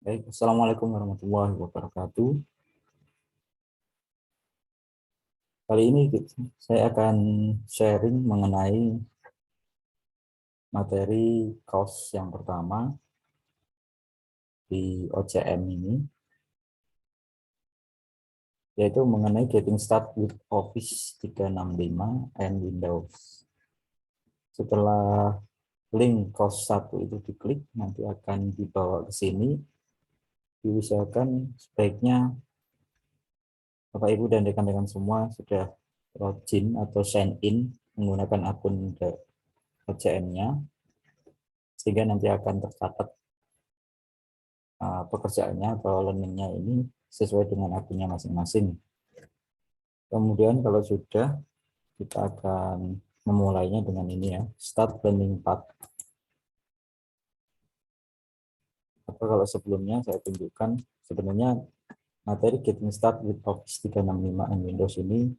Baik, Assalamualaikum warahmatullahi wabarakatuh. Kali ini saya akan sharing mengenai materi course yang pertama di OCM ini, yaitu mengenai Getting Started with Office 365 and Windows. Setelah link course 1 itu diklik, nanti akan dibawa ke sini. Diusahakan sebaiknya Bapak Ibu dan rekan-rekan semua sudah login atau sign in menggunakan akun OCM-nya, sehingga nanti akan tercatat pekerjaannya atau learningnya ini sesuai dengan akunnya masing-masing. Kemudian kalau sudah, kita akan memulainya dengan ini ya, start learning path. Atau kalau sebelumnya saya tunjukkan, sebenarnya materi Getting Started with Office 365 and Windows ini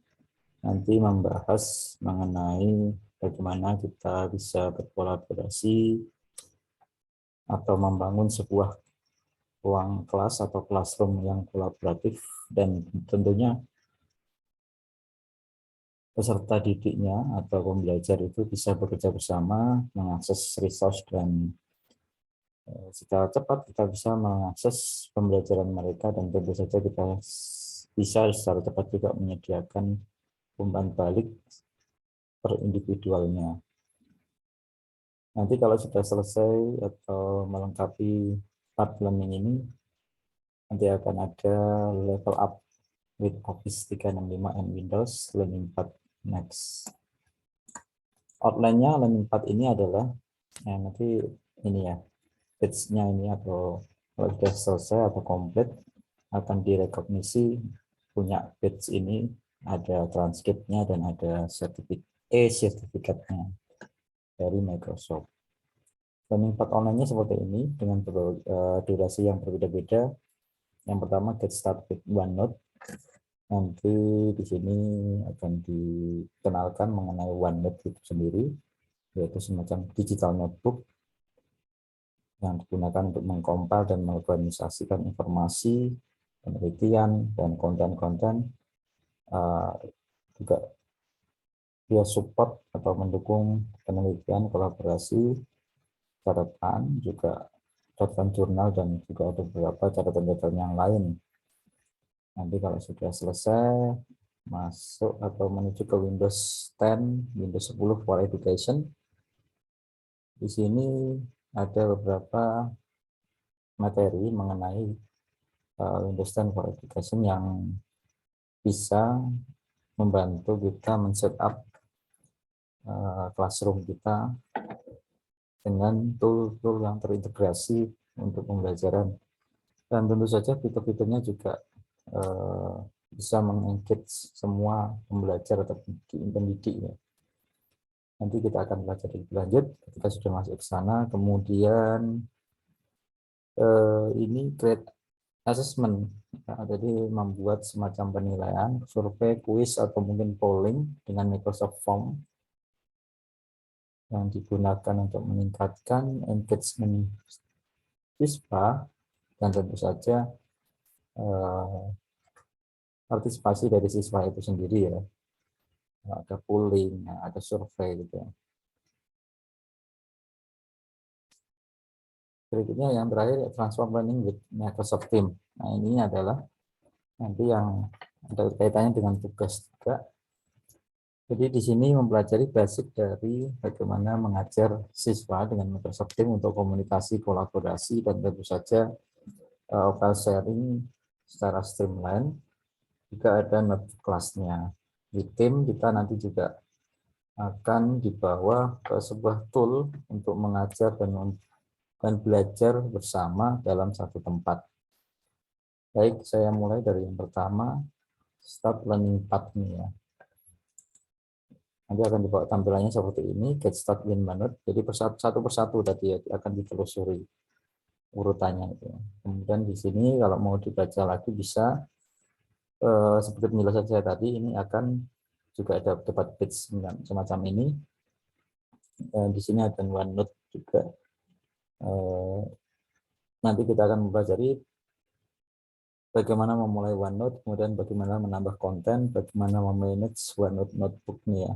nanti membahas mengenai bagaimana kita bisa berkolaborasi atau membangun sebuah ruang kelas atau classroom yang kolaboratif, dan tentunya peserta didiknya atau pembelajar itu bisa bekerja bersama, mengakses resource, dan secara cepat kita bisa mengakses pembelajaran mereka, dan tentu saja kita bisa secara cepat juga menyediakan umpan balik per individualnya. Nanti kalau sudah selesai atau melengkapi part learning ini, nanti akan ada level up with Office 365 and Windows learning path next. Outline-nya learning path ini adalah nanti ini ya, page-nya ini, atau kalau sudah selesai atau komplit akan direkognisi punya page ini, ada transkripnya dan ada sertifikatnya dari Microsoft. Learning path online-nya seperti ini dengan durasi yang berbeda-beda. Yang pertama, get started with OneNote. Nanti di sini akan dikenalkan mengenai OneNote itu sendiri, yaitu semacam digital notebook yang digunakan untuk mengkompil dan mengorganisasikan informasi, penelitian, dan konten-konten. Juga dia support atau mendukung penelitian, kolaborasi, catatan, juga catatan jurnal, dan juga ada beberapa catatan-catatan yang lain. Nanti kalau sudah selesai, masuk atau menuju ke Windows 10, Windows 10 for Education. Di sini ada beberapa materi mengenai Windows 10 for Education yang bisa membantu kita men-setup classroom kita dengan tool-tool yang terintegrasi untuk pembelajaran. Dan tentu saja fitur-fiturnya juga bisa mengengage semua pembelajar atau pendidik ya. Nanti kita akan belajar lebih lanjut ketika sudah masuk ke sana. Kemudian ini create assessment, jadi membuat semacam penilaian, survei, kuis, atau mungkin polling dengan Microsoft Form yang digunakan untuk meningkatkan engagement siswa, dan tentu saja partisipasi dari siswa itu sendiri ya. Ada polling, ada survei gitu. Berikutnya yang terakhir, transform learning with Microsoft Teams. Nah, ini adalah nanti yang ada kaitannya dengan tugas juga. Jadi di sini mempelajari basic dari bagaimana mengajar siswa dengan Microsoft Teams untuk komunikasi, kolaborasi, dan tentu saja file sharing secara streamline. Juga ada note kelasnya. Di tim kita nanti juga akan dibawa ke sebuah tool untuk mengajar dan belajar bersama dalam satu tempat. Baik, saya mulai dari yang pertama, start learning path ini ya. Nanti akan dibawa tampilannya seperti ini, get start with OneNote. Jadi satu persatu tadi ya, akan ditelusuri urutannya itu. Kemudian di sini kalau mau dibaca lagi bisa seperti penjelasan saya tadi, ini akan juga ada dapat page semacam ini. Di sini ada OneNote juga. nanti kita akan mempelajari bagaimana memulai OneNote, kemudian bagaimana menambah konten, bagaimana memanage OneNote notebook nih ya.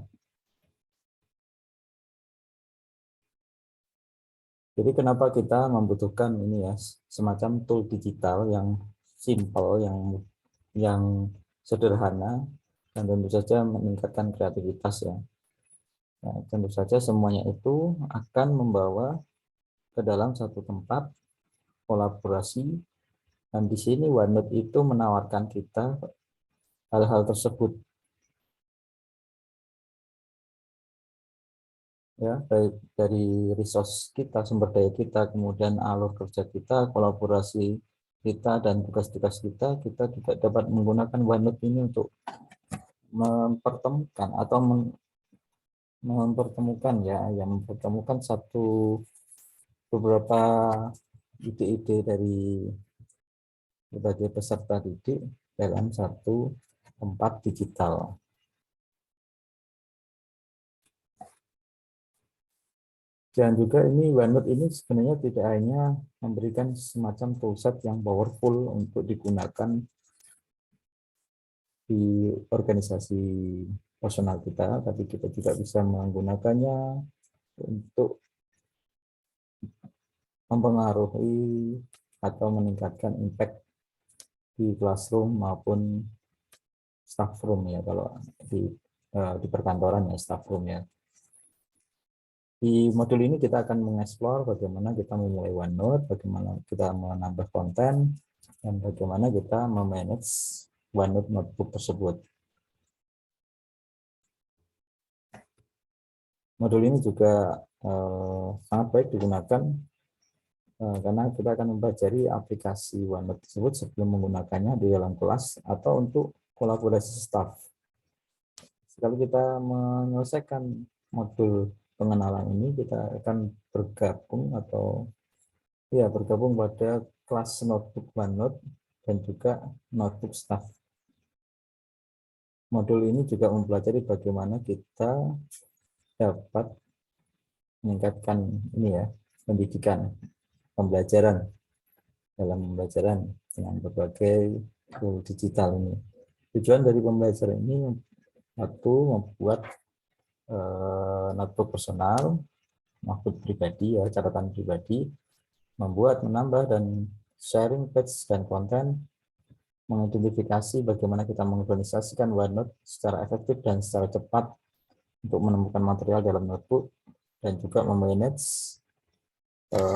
Jadi kenapa kita membutuhkan ini ya, semacam tool digital yang simple, yang sederhana, dan tentu saja meningkatkan kreativitas ya. Nah, tentu saja semuanya itu akan membawa ke dalam satu tempat kolaborasi, dan di sini OneNote itu menawarkan kita hal-hal tersebut ya, baik dari resource kita, sumber daya kita, kemudian alur kerja kita, kolaborasi kita, dan tugas-tugas kita, kita juga dapat menggunakan OneNote ini untuk mempertemukan atau mempertemukan ya, yang mempertemukan beberapa ide-ide dari berbagai peserta didik dalam satu tempat digital. Dan juga ini OneNote ini sebenarnya tidak hanya memberikan semacam toolset yang powerful untuk digunakan di organisasi personal kita, tapi kita juga bisa menggunakannya untuk mempengaruhi atau meningkatkan impact di classroom maupun staff room ya, kalau di perkantoran ya, staff room ya. Di modul ini kita akan mengeksplor bagaimana kita memulai OneNote, bagaimana kita menambah konten, dan bagaimana kita memanage OneNote notebook tersebut. Modul ini juga sangat baik digunakan karena kita akan mempelajari aplikasi OneNote tersebut sebelum menggunakannya di dalam kelas atau untuk kolaborasi staff. Kalau kita menyelesaikan modul pengenalan ini, kita akan bergabung pada kelas notebook OneNote dan juga notebook staff. Modul ini juga mempelajari bagaimana kita dapat meningkatkan ini ya, pendidikan, pembelajaran dengan berbagai tool digital ini. Tujuan dari pembelajaran ini satu, membuat notebook personal, notebook pribadi ya, catatan pribadi, membuat, menambah, dan sharing page dan konten, mengidentifikasi bagaimana kita mengorganisasikan OneNote secara efektif dan secara cepat untuk menemukan material dalam notebook, dan juga memanage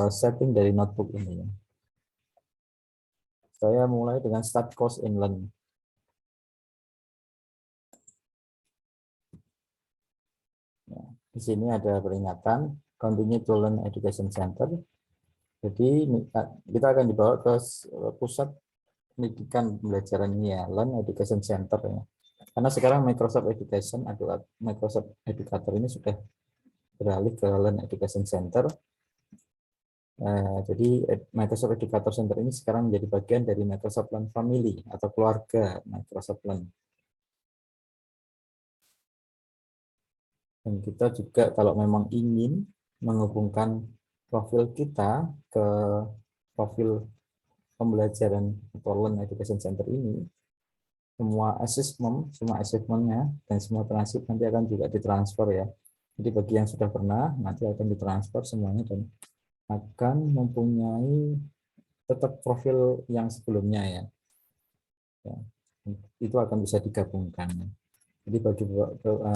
setting dari notebook ini. Saya mulai dengan start course in learn. Di sini ada peringatan Continue to Learn Education Center. Jadi kita akan dibawa ke pusat pendidikan pembelajaran ini ya, Learn Education Center ya. Karena sekarang Microsoft Education atau Microsoft Educator ini sudah beralih ke Learn Education Center. Jadi Microsoft Educator Center ini sekarang menjadi bagian dari Microsoft Learn Family atau keluarga Microsoft Learn. Dan kita juga kalau memang ingin menghubungkan profil kita ke profil pembelajaran atau Learn Education Center ini, semua assessmentnya dan semua transkrip nanti akan juga ditransfer ya. Jadi bagi yang sudah pernah, nanti akan ditransfer semuanya dan akan mempunyai tetap profil yang sebelumnya ya. Itu akan bisa digabungkan. Jadi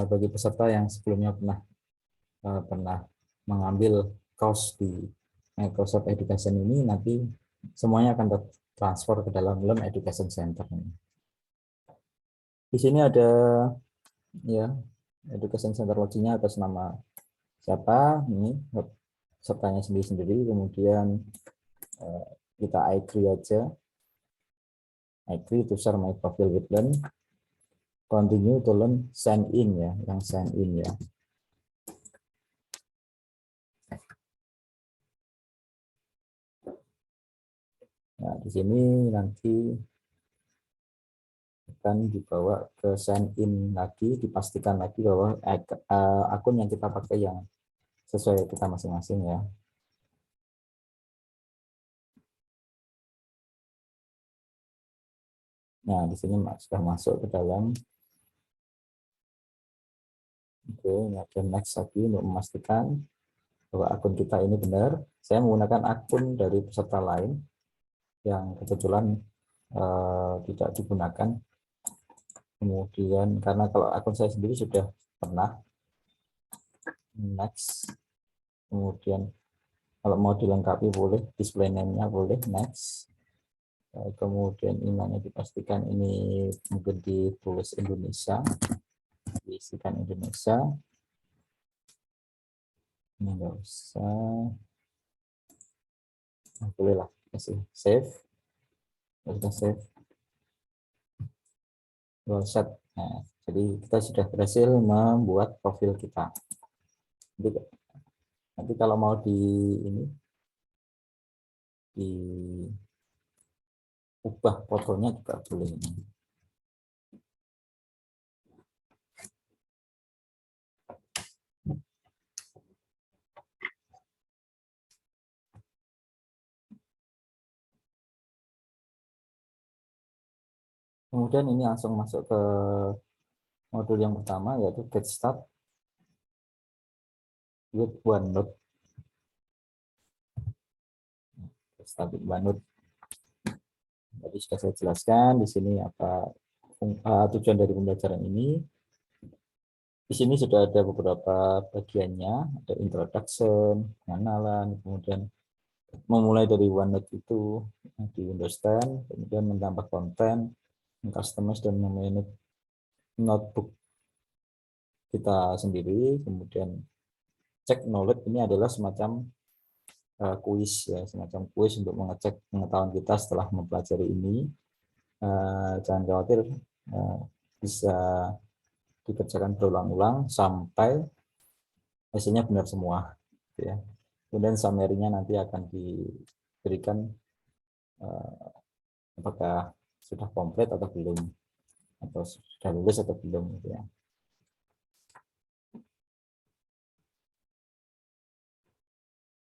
bagi peserta yang sebelumnya pernah mengambil course di Microsoft Education ini, nanti semuanya akan transfer ke dalam Learn Education Center. Di sini ada ya Education Center loginya atas nama siapa, ini pesertanya sendiri-sendiri, kemudian kita agree aja, agree to share my profile with Learn, continue to Learn, sign in ya, yang sign in ya. Nah, di sini nanti akan dibawa ke sign in lagi, dipastikan lagi bahwa akun yang kita pakai yang sesuai kita masing-masing ya. Nah, di sini sudah masuk ke dalam. Oke, ini ada next lagi untuk memastikan bahwa akun kita ini benar. Saya menggunakan akun dari peserta lain yang kebetulan tidak digunakan. Kemudian karena kalau akun saya sendiri sudah pernah, next. Kemudian kalau mau dilengkapi boleh, display name-nya boleh, next. Kemudian emailnya dipastikan ini mungkin ditulis Indonesia, diisikan Indonesia. Ini enggak usah, nah, boleh lah, kasih save, sudah save, set. Nah, jadi kita sudah berhasil membuat profil kita. Jadi, nanti kalau mau di ini diubah fotonya juga boleh. Kemudian ini langsung masuk ke modul yang pertama, yaitu get start with OneNote. Get start with OneNote. Jadi sudah saya jelaskan di sini apa tujuan dari pembelajaran ini. Di sini sudah ada beberapa bagiannya, ada introduction, pengenalan, kemudian memulai dari OneNote itu di Windows 10, kemudian menambah konten, customize dan memanage notebook kita sendiri, kemudian cek knowledge. Ini adalah semacam kuis ya, semacam kuis untuk mengecek pengetahuan kita setelah mempelajari ini. Jangan khawatir, bisa dikerjakan berulang-ulang sampai hasilnya benar semua, gitu ya. Kemudian summary-nya nanti akan diberikan apakah sudah komplit atau belum, atau sudah lulus atau belum, gitu ya.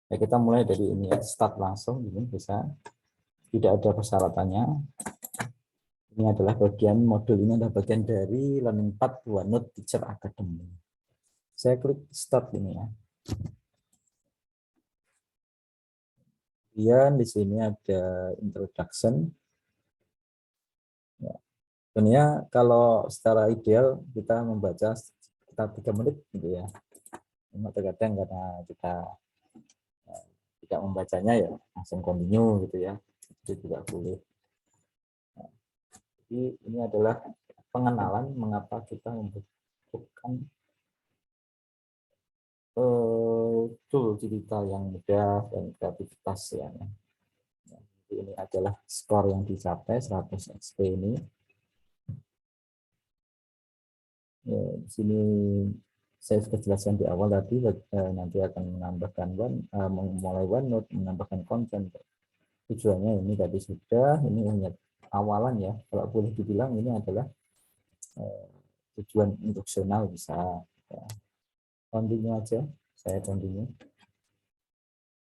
Ya, kita mulai dari ini ya, start langsung, ini bisa, tidak ada persyaratannya. Ini adalah bagian modul, ini adalah bagian dari Learning Path OneNote Teacher Academy. Saya klik start ini ya. Kemudian di sini ada introduction. Ya. Sebenarnya kalau secara ideal kita membaca sekitar 3 menit gitu ya. Cuma terkadang karena kita tidak membacanya ya langsung continue gitu ya. Itu tidak boleh. Nah, jadi ini adalah pengenalan mengapa kita membutuhkan tool digital yang mudah dan kreativitas ya. Jadi ini adalah skor yang dicapai 100 XP ini. Ya, di sini saya sudah jelaskan di awal tadi, nanti akan menambahkan memulai OneNote, menambahkan konten. Tujuannya ini tadi sudah, ini hanya awalan ya. Kalau boleh dibilang ini adalah tujuan instruksional bisa. Ya. Continue aja, saya continue.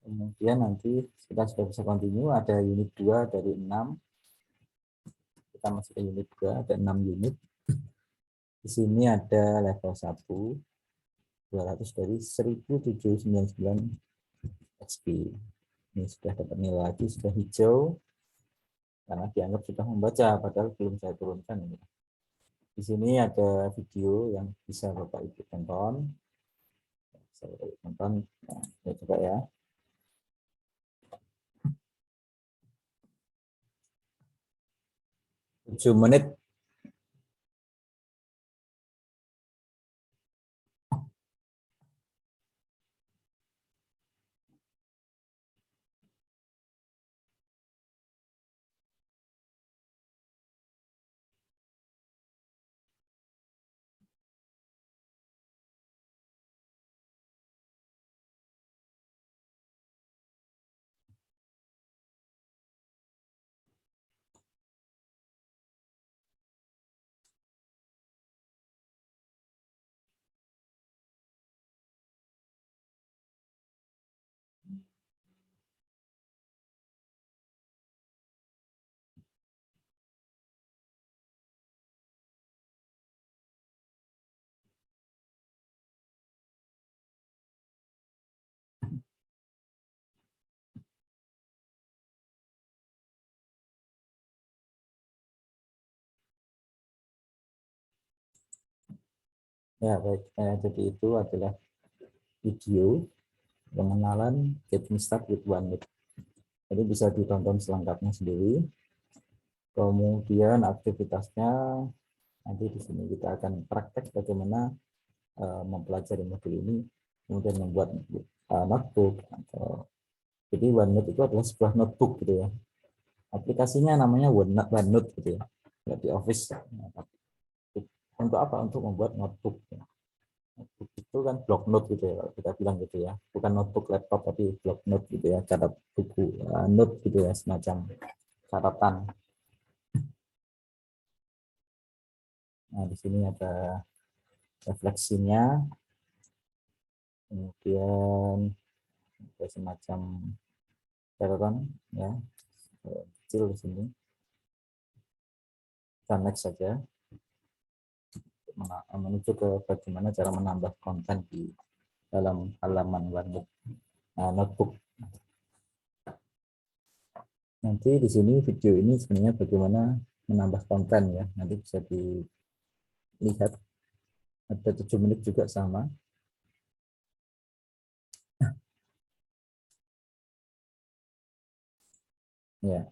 Kemudian nanti kita sudah bisa continue, ada unit 2 dari 6. Kita masuk ke unit 2, ada 6 unit. Di sini ada level 1, 200 dari 1799 XP. Ini sudah dapat nilai lagi, sudah hijau, karena dianggap sudah membaca, padahal belum saya turunkan ini. Di sini ada video yang bisa Bapak Ibu tonton. Saya tonton, nah, ya coba ya. Tujuh menit. Ya, baik. Jadi itu adalah video pengenalan Getting Started with OneNote. Jadi bisa ditonton selengkapnya sendiri. Kemudian aktivitasnya nanti di sini kita akan praktek bagaimana mempelajari modul ini, kemudian membuat notebook. Jadi OneNote itu adalah sebuah notebook gitu ya. Aplikasinya namanya OneNote gitu ya. Di Office. Untuk apa? Untuk membuat notebook. Notebook itu kan block note gitu ya, kalau kita bilang gitu ya. Bukan notebook laptop tapi block note gitu ya, catat buku, note gitu ya, semacam catatan. Nah, di sini ada refleksinya, kemudian ada semacam catatan ya, kecil di sini. Kita next saja menuju ke bagaimana cara menambah konten di dalam halaman OneNote notebook. Nanti di sini video ini sebenarnya bagaimana menambah konten ya. Nanti bisa dilihat ada 7 menit juga sama. Ya,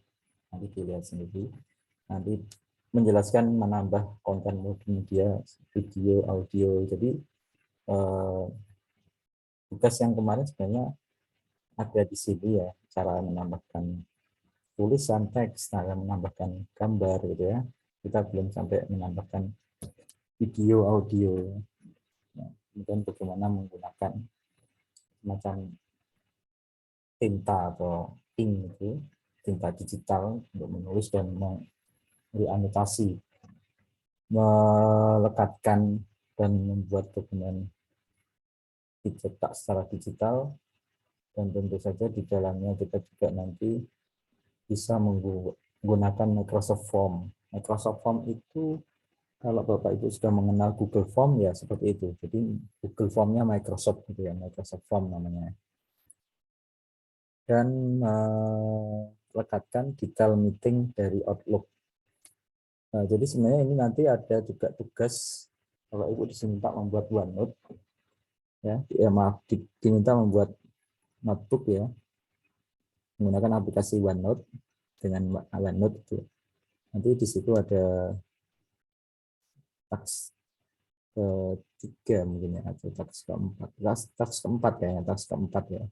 nanti dilihat sendiri. Nanti menjelaskan menambah konten multimedia, video, audio. Jadi tugas yang kemarin sebenarnya ada di sini ya, cara menambahkan tulisan teks, cara menambahkan gambar gitu ya. Kita belum sampai menambahkan video, audio. Ya, kemudian bagaimana menggunakan semacam tinta atau ink itu, tinta digital untuk menulis dan memberi anotasi, melekatkan dan membuat dokumen dicetak secara digital, dan tentu saja di dalamnya kita juga nanti bisa menggunakan Microsoft Form. Microsoft Form itu kalau Bapak Ibu sudah mengenal Google Form ya seperti itu. Jadi Google Form-nya Microsoft gitu ya, Microsoft Form namanya. Dan lekatkan detail meeting dari Outlook. Nah, jadi sebenarnya ini nanti ada juga tugas kalau Ibu diminta membuat OneNote ya, maaf, diminta membuat notebook ya, menggunakan aplikasi OneNote dengan OneNote itu. Nanti di situ ada taks ketiga mungkin ya, atau taks keempat, taks keempat ya, taks keempat ya.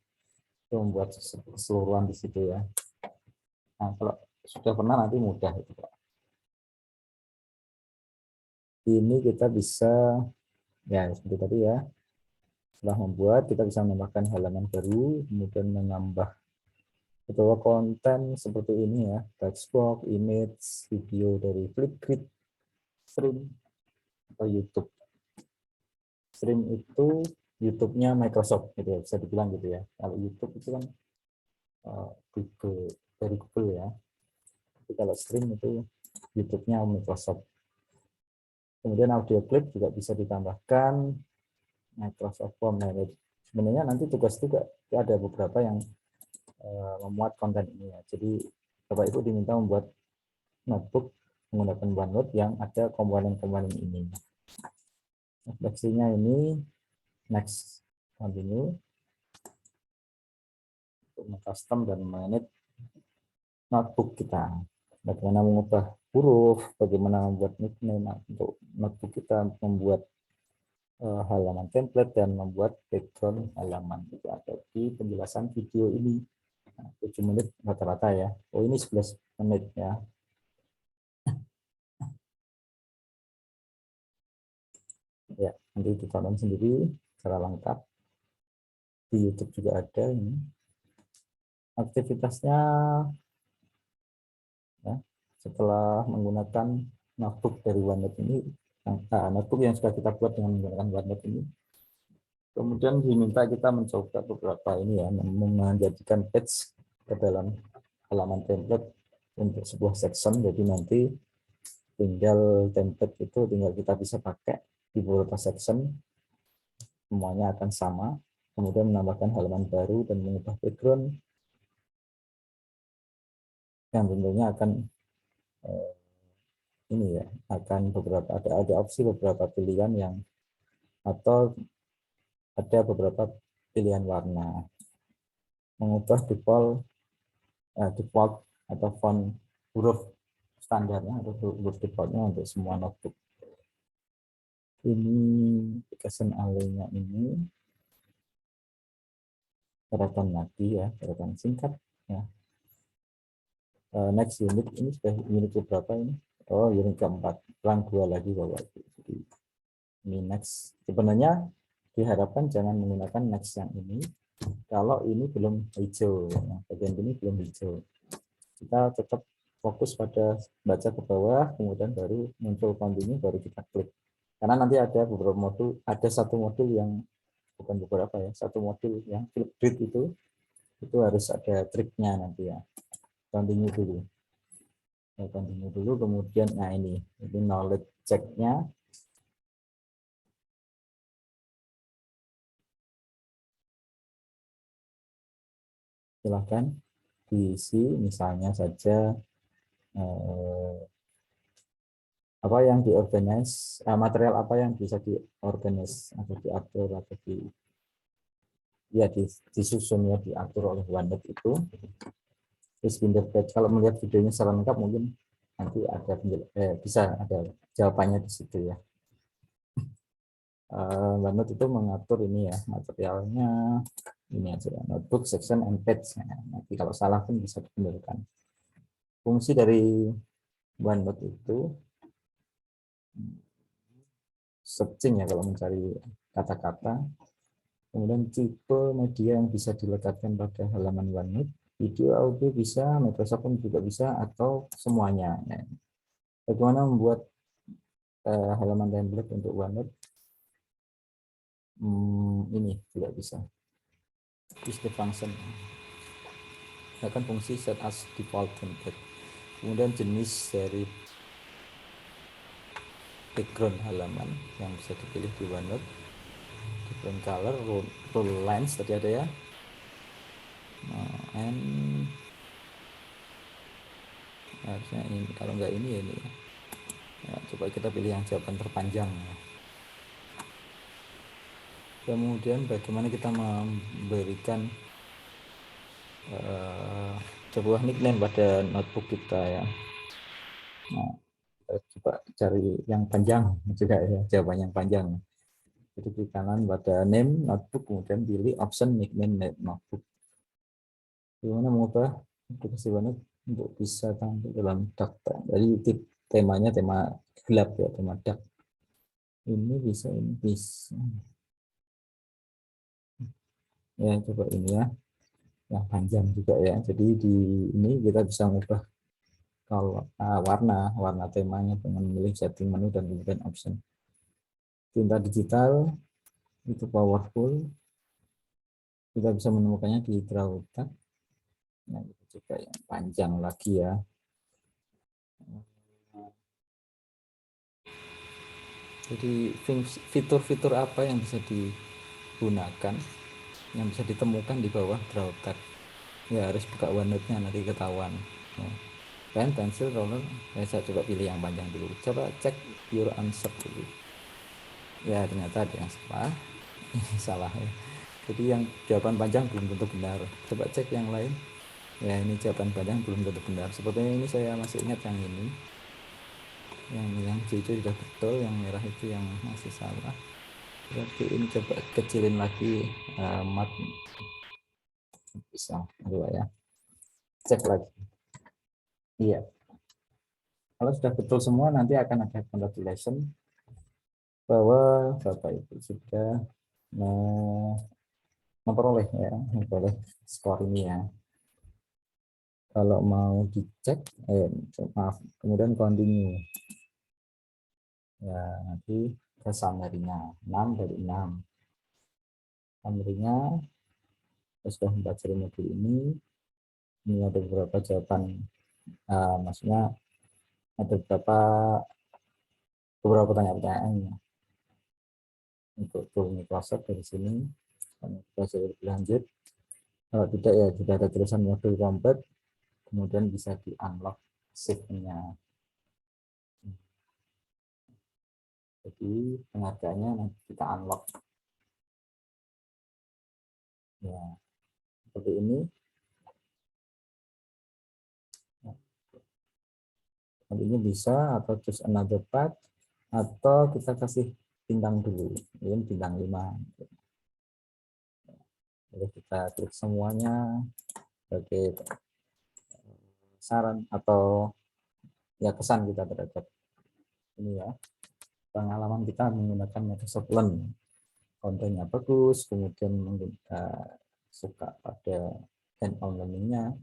Itu membuat keseluruhan di situ ya. Nah, kalau sudah pernah nanti mudah itu Pak. Ini kita bisa ya seperti tadi ya. Setelah membuat, kita bisa menambahkan halaman baru, kemudian menambah beberapa konten seperti ini ya, textbox, image, video dari Flipgrid, Stream, atau YouTube. Stream itu YouTube-nya Microsoft gitu ya, bisa dibilang gitu ya. Kalau YouTube itu kan Google, dari Google ya. Tapi kalau Stream itu YouTube-nya Microsoft. Kemudian audio clip juga bisa ditambahkan Microsoft Form. Nah, sebenarnya nanti tugas juga ada beberapa yang memuat konten ini ya. Jadi Bapak Ibu diminta membuat notebook menggunakan OneNote yang ada komponen-komponen ini. Refleksinya ini next, continue untuk custom dan manage notebook kita. Bagaimana mengubah huruf, bagaimana membuat nickname untuk notebook kita, membuat halaman template dan membuat background halaman. Itu ada di penjelasan video ini. 7 menit rata-rata ya. Oh ini 11 menit ya. Ya, nanti ditonton sendiri secara lengkap. Di YouTube juga ada ini. Aktivitasnya ya, setelah menggunakan notebook dari OneNote ini, notebook yang sudah kita buat dengan menggunakan OneNote ini, kemudian diminta kita mencoba beberapa ini ya, menjadikan page ke dalam halaman template untuk sebuah section. Jadi nanti tinggal template itu tinggal kita bisa pakai di beberapa section, semuanya akan sama. Kemudian menambahkan halaman baru dan mengubah background yang tentunya akan ini ya, akan beberapa ada opsi beberapa pilihan yang atau ada beberapa pilihan warna, mengubah default atau font huruf standarnya atau huruf defaultnya untuk semua notebook. Ini application alenya ini catatan lagi ya, catatan singkat ya. Next unit ini sudah unit berapa ini? Oh, unit keempat, pelan 2 lagi Bapak. Jadi ini next. Sebenarnya diharapkan jangan menggunakan next yang ini kalau ini belum hijau, ya. Bagian ini belum hijau. Kita tetap fokus pada baca ke bawah, kemudian baru muncul continue, baru kita klik. Karena nanti ada beberapa modul, ada satu modul yang bukan beberapa ya, satu modul yang Flipgrid itu harus ada triknya nanti ya. Continue dulu. Continue dulu, kemudian nah ini knowledge check-nya. Silahkan diisi, misalnya saja apa yang diorganize, material apa yang bisa diorganize atau diatur atau disusun ya, diatur oleh OneNote itu. Terus Pinterest, kalau melihat videonya secara lengkap mungkin nanti ada bisa ada jawabannya di situ ya. OneNote itu mengatur ini ya, materialnya ini aja, notebook, section, and page. Nah, nanti kalau salah pun bisa dibenarkan. Fungsi dari OneNote itu searching ya, kalau mencari kata-kata, kemudian tipe media yang bisa dilekatkan pada halaman OneNote, video, audio bisa, Microsoft pun juga bisa, atau semuanya. Nah, bagaimana membuat halaman template untuk OneNote? Ini tidak bisa. Use the function. Akan fungsi set as default template. Kemudian jenis dari background halaman yang bisa dipilih di OneNote, different color, rule lines tadi ada ya, and harusnya ini, kalau enggak ini ya ini ya, coba kita pilih yang jawaban terpanjang ya. Kemudian bagaimana kita memberikan sebuah nickname pada notebook kita ya. Nah, coba cari yang panjang juga ya, jawaban yang panjang. Jadi di kanan pada name notebook, kemudian pilih option nickname notebook. Gimana mengubah aplikasi OneNote untuk bisa tampil dalam dark theme. Jadi temanya tema gelap ya, tema dark. Ini bisa. Ya coba ini ya, yang panjang juga ya. Jadi di ini kita bisa mengubah kalau warna temanya dengan memilih setting menu dan kemudian option. Tinta digital itu powerful, kita bisa menemukannya di draw tab. Nah, itu juga yang panjang lagi ya. Jadi fitur-fitur apa yang bisa digunakan, yang bisa ditemukan di bawah draw tab? Ya harus buka OneNote-nya, nanti ketahuan. Ya. Pen, pensil, roller, saya coba pilih yang panjang dulu. Coba cek your answer dulu. Ya ternyata ada yang salah. Ini salah ya. Jadi yang jawaban panjang belum tentu benar. Coba cek yang lain. Ya ini jawaban panjang belum tentu benar. Sepertinya ini saya masih ingat yang ini. Yang hijau sudah betul, yang merah itu yang masih salah. Berarti ini coba kecilin lagi mat bisa dua ya. Cek lagi. Iya. Kalau sudah betul semua nanti akan ada congratulation bahwa Bapak Ibu sudah memperoleh skor ini ya. Kalau mau dicek, maaf, kemudian continue. Ya, nanti ke summary-nya 6 dari 6. Summary-nya sudah membaca modul ini. Ini ada beberapa jawaban, maksudnya ada beberapa pertanyaan-pertanyaannya untuk tool Microsoft dari sini. Kita bisa lanjut. Kalau tidak ya sudah ada tulisan modul complete, kemudian bisa di unlock save-nya. Jadi penghargaannya nanti kita unlock. Ya, seperti ini. Nantinya bisa atau terus another path atau kita kasih bintang dulu. Ini bintang 5. Jadi kita klik semuanya sebagai saran atau ya kesan kita terhadap ini ya, pengalaman kita menggunakan Microsoft Learn. Kontennya bagus, kemudian suka pada hand-on learning-nya,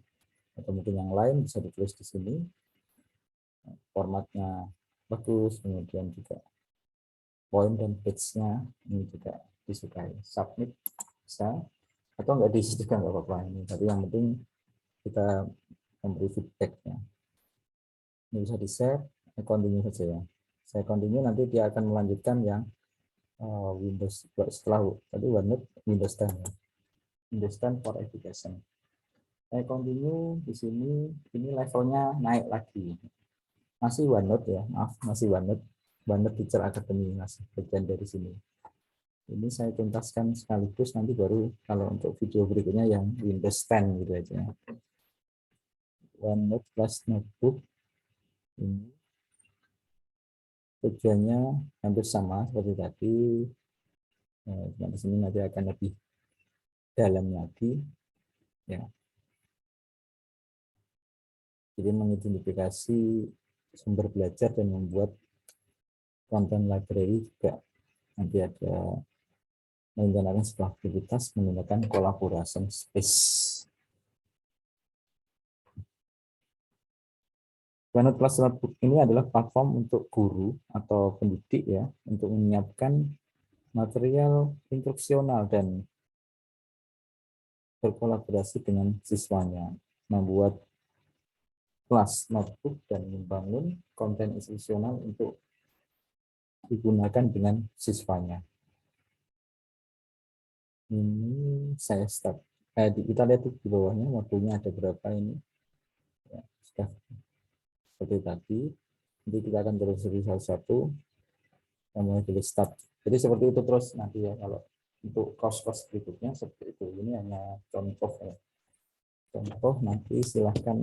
atau mungkin yang lain bisa ditulis di sini. Formatnya bagus, kemudian juga poin dan page-nya ini juga disukai. Submit bisa, atau nggak diisi juga nggak apa-apa ini, tapi yang penting kita memberi feedback-nya. Ini bisa di-share, continue saja ya. Saya continue, nanti dia akan melanjutkan yang Windows setelah tadi OneNote Windows 10 ya. Windows 10 for Education. Saya continue di sini, ini levelnya naik lagi. Masih OneNote ya, maaf, masih OneNote. OneNote Teacher Academy masih bagian dari sini. Ini saya tuntaskan sekaligus, nanti baru kalau untuk video berikutnya yang Windows 10 gitu aja. OneNote plus Notebook ini tujuannya hampir sama seperti tadi. Nah, di sini nanti akan lebih dalam lagi ya. Jadi mengidentifikasi sumber belajar dan membuat konten library juga. Nanti ada merencanakan sebuah aktivitas menggunakan collaboration space. OneNote Plus Notebook ini adalah platform untuk guru atau pendidik ya, untuk menyiapkan material instruksional dan berkolaborasi dengan siswanya, membuat kelas notebook dan membangun konten instruksional untuk digunakan dengan siswanya. Ini saya start. Kita lihat di bawahnya waktunya ada berapa ini. Ya, sudah seperti tadi. Nanti kita akan terus satu-satu. Namanya pilih start. Jadi seperti itu terus nanti ya, kalau untuk course-course berikutnya seperti itu. Ini hanya contoh ya. Contoh, nanti silahkan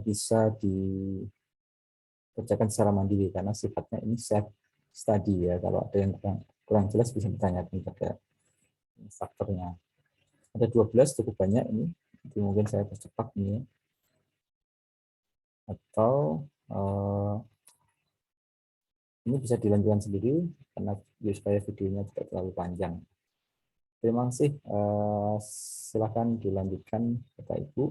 bisa dikerjakan secara mandiri karena sifatnya ini self study ya. Kalau ada yang kurang jelas bisa ditanyakan pada instrukturnya. Ada 12, cukup banyak ini. Jadi mungkin saya percepat ini. Atau ini bisa dilanjutkan sendiri karena supaya videonya tidak terlalu panjang. Terima kasih. Silahkan dilanjutkan Bapak Ibu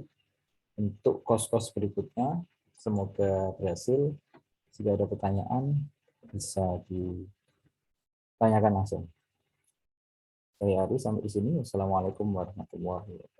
untuk kos-kos berikutnya. Semoga berhasil. Jika ada pertanyaan bisa ditanyakan langsung. Saya Ari, sampai di sini. Wassalamualaikum warahmatullahi wabarakatuh.